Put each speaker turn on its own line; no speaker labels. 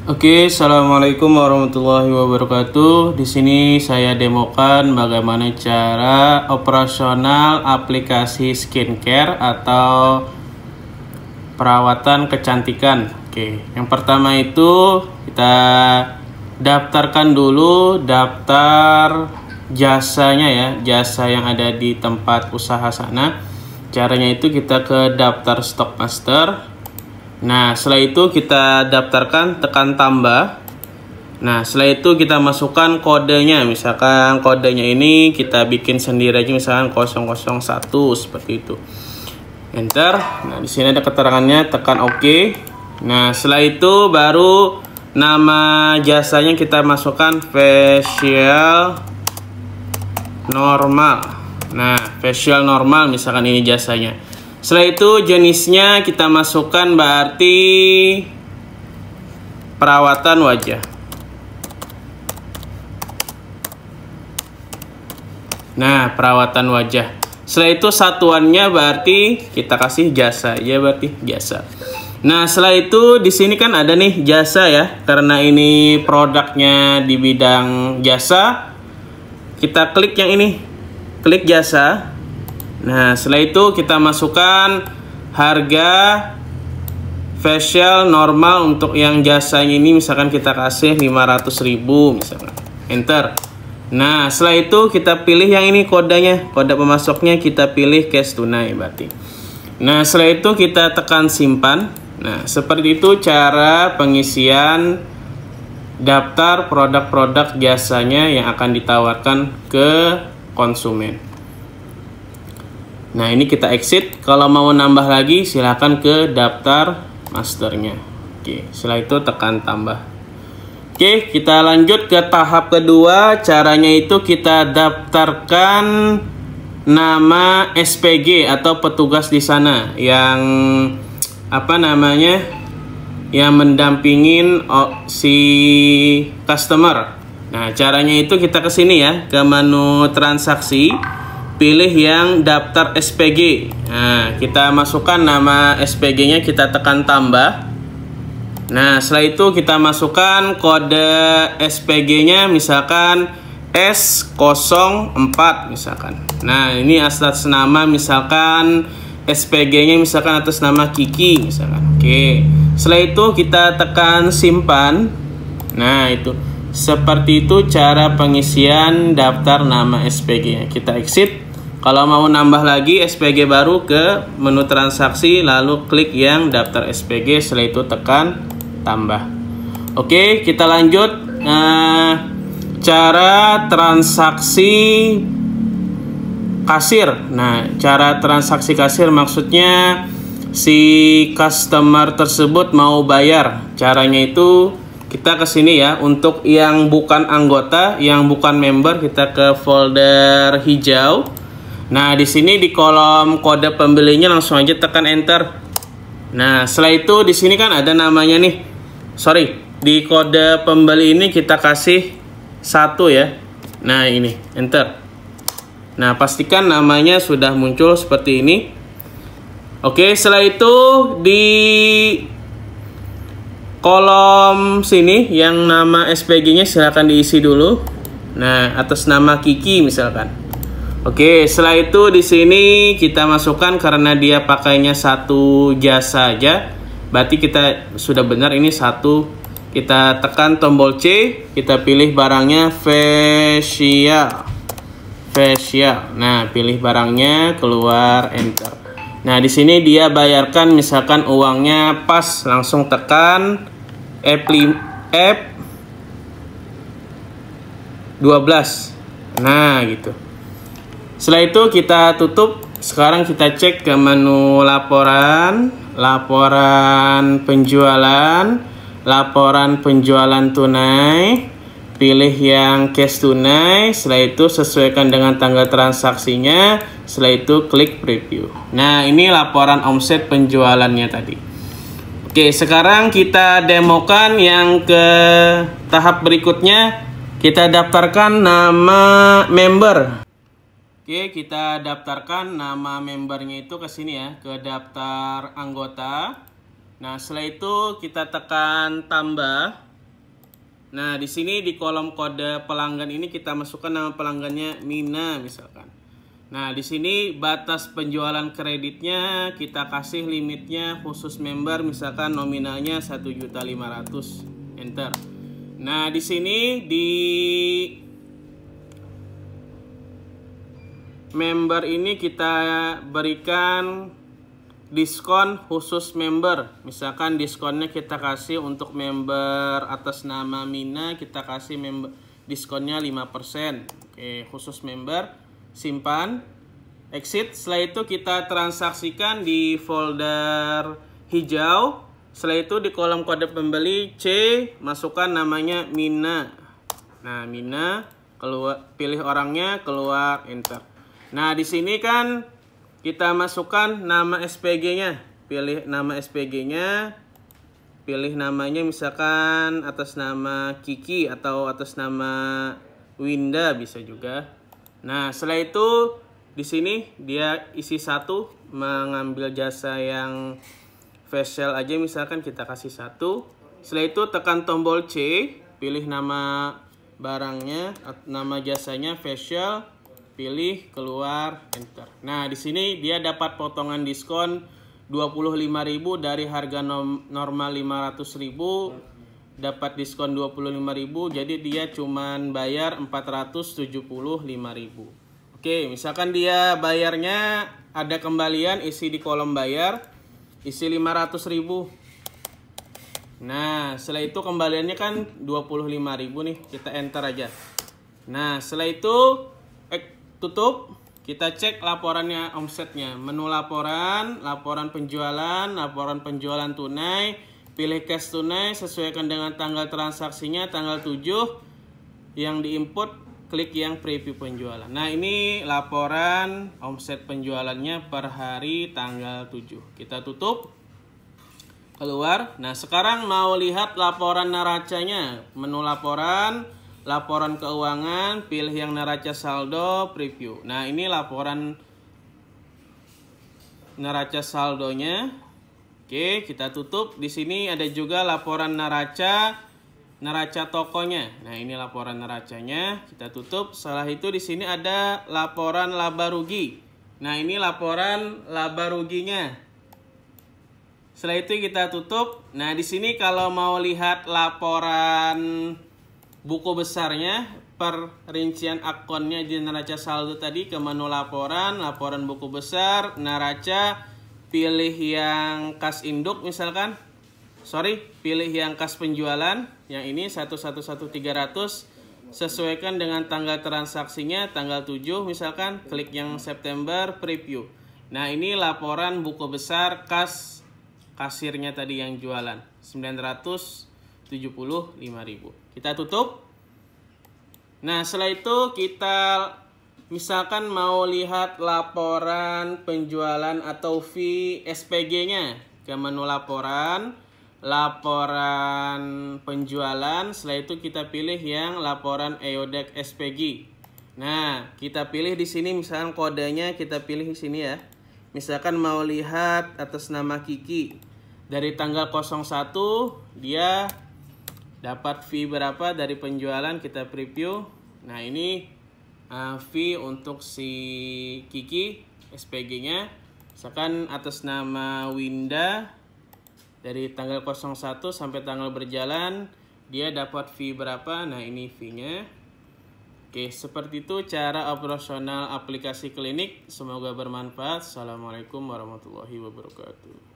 Oke, assalamualaikum warahmatullahi wabarakatuh. Di sini saya demokan bagaimana cara operasional aplikasi skincare atau perawatan kecantikan. Oke, yang pertama itu kita daftarkan dulu daftar jasanya ya, jasa yang ada di tempat usaha sana. Caranya itu kita ke daftar Stockmaster. Nah, setelah itu kita daftarkan, tekan tambah. Nah, setelah itu kita masukkan kodenya. Misalkan kodenya ini kita bikin sendiri aja, misalkan 001 seperti itu. Enter. Nah, di sini ada keterangannya, tekan OK. Nah, setelah itu baru nama jasanya kita masukkan facial normal. Nah, facial normal misalkan ini jasanya. Setelah itu jenisnya kita masukkan berarti perawatan wajah. Nah, perawatan wajah. Setelah itu satuannya berarti kita kasih jasa, ya berarti jasa. Nah, setelah itu di sini kan ada nih jasa ya, karena ini produknya di bidang jasa. Kita klik yang ini, klik jasa. Nah, setelah itu kita masukkan harga facial normal untuk yang jasanya ini, misalkan kita kasih 500.000 misalkan. Enter. Nah, setelah itu kita pilih yang ini kodenya, kode pemasoknya kita pilih cash tunai berarti. Nah, setelah itu kita tekan simpan. Nah, seperti itu cara pengisian daftar produk-produk jasanya yang akan ditawarkan ke konsumen. Nah, ini kita exit. Kalau mau nambah lagi silahkan ke daftar masternya. Oke, setelah itu tekan tambah. Oke, kita lanjut ke tahap kedua. Caranya itu kita daftarkan nama SPG atau petugas di sana yang yang mendampingin si customer. Nah, caranya itu kita ke sini ya, ke menu transaksi. Pilih yang daftar SPG. Nah, kita masukkan nama SPG-nya, kita tekan tambah. Nah, setelah itu kita masukkan kode SPG-nya, misalkan S04 misalkan. Nah, ini atas nama misalkan SPG-nya misalkan atas nama Kiki misalkan. Oke. Setelah itu kita tekan simpan. Nah, itu. Seperti itu cara pengisian daftar nama SPG-nya. Kita exit. Kalau mau nambah lagi SPG baru, ke menu transaksi lalu klik yang daftar SPG, setelah itu tekan tambah. Oke, kita lanjut. Cara transaksi kasir. Nah, cara transaksi kasir maksudnya si customer tersebut mau bayar. Caranya itu kita ke sini ya. Untuk yang bukan anggota, yang bukan member, kita ke folder hijau. Nah, di sini di kolom kode pembelinya langsung aja tekan enter. Nah, setelah itu di sini kan ada namanya nih. Sorry, di kode pembeli ini kita kasih 1 ya. Nah, ini enter. Nah, pastikan namanya sudah muncul seperti ini. Oke, setelah itu di kolom sini yang nama SPG-nya silahkan diisi dulu. Nah, atas nama Kiki misalkan. Oke, setelah itu di sini kita masukkan karena dia pakainya satu jasa saja, berarti kita sudah benar ini 1. Kita tekan tombol C, kita pilih barangnya facial. Nah, pilih barangnya, keluar enter. Nah, di sini dia bayarkan misalkan uangnya pas, langsung tekan F12. Nah, gitu. Setelah itu kita tutup. Sekarang kita cek ke menu laporan penjualan tunai. Pilih yang cash tunai. Setelah itu sesuaikan dengan tanggal transaksinya. Setelah itu klik preview. Nah, ini laporan omset penjualannya tadi. Oke, sekarang kita demokan yang ke tahap berikutnya. Kita daftarkan nama member. Oke, kita daftarkan nama membernya itu ke sini ya, ke daftar anggota. Nah, setelah itu kita tekan tambah. Nah, di sini di kolom kode pelanggan ini kita masukkan nama pelanggannya Mina misalkan. Nah, di sini batas penjualan kreditnya kita kasih limitnya khusus member misalkan nominalnya 1.500.000. Enter. Nah, di sini di member ini kita berikan diskon khusus member. Misalkan diskonnya kita kasih untuk member atas nama Mina, kita kasih member diskonnya 5%. Oke, khusus member. Simpan, exit. Setelah itu kita transaksikan di folder hijau. Setelah itu di kolom kode pembeli C masukkan namanya Mina. Nah, Mina, keluar, pilih orangnya, keluar, enter. Nah, di sini kan kita masukkan nama SPG-nya. Pilih nama SPG-nya. Pilih namanya misalkan atas nama Kiki atau atas nama Winda bisa juga. Nah, setelah itu di sini dia isi satu, mengambil jasa yang facial aja misalkan kita kasih satu. Setelah itu tekan tombol C, pilih nama barangnya, nama jasanya facial. Pilih, keluar, enter. Nah, di sini dia dapat potongan diskon 25.000 dari harga normal 500.000, dapat diskon 25.000, jadi dia cuman bayar 475.000. Oke, misalkan dia bayarnya ada kembalian, isi di kolom bayar, isi 500.000. Nah, setelah itu kembaliannya kan 25.000 nih, kita enter aja. Nah, setelah itu tutup, kita cek laporannya, omsetnya, menu laporan, laporan penjualan tunai, pilih cash tunai, sesuaikan dengan tanggal transaksinya, tanggal 7, yang diinput, klik yang preview penjualan. Nah, ini laporan omset penjualannya per hari tanggal 7. Kita tutup, keluar. Nah, sekarang mau lihat laporan neracanya, menu laporan keuangan, pilih yang neraca saldo, preview. Nah, ini laporan neraca saldonya. Oke, kita tutup. Di sini ada juga laporan neraca tokonya. Nah, ini laporan neracanya. Kita tutup. Setelah itu di sini ada laporan laba rugi. Nah, ini laporan laba ruginya. Setelah itu kita tutup. Nah, di sini kalau mau lihat laporan buku besarnya per rincian akunnya di neraca saldo tadi, ke menu laporan buku besar, neraca, pilih yang kas induk misalkan. Pilih yang kas penjualan, yang ini 111.300, sesuaikan dengan tanggal transaksinya, tanggal 7 misalkan, klik yang September, preview. Nah, ini laporan buku besar kas kasirnya tadi yang jualan, 975.000. Kita tutup. Nah, setelah itu kita misalkan mau lihat laporan penjualan atau fee SPG-nya, ke menu laporan penjualan. Setelah itu kita pilih yang laporan EODEC SPG. Nah, kita pilih di sini misalkan kodenya kita pilih di sini ya. Misalkan mau lihat atas nama Kiki dari tanggal 01, dia dapat fee berapa dari penjualan, kita preview. Nah, ini fee untuk si Kiki SPG-nya. Misalkan atas nama Winda dari tanggal 01 sampai tanggal berjalan, dia dapat fee berapa. Nah, ini fee-nya. Oke, seperti itu cara operasional aplikasi klinik. Semoga bermanfaat. Assalamualaikum warahmatullahi wabarakatuh.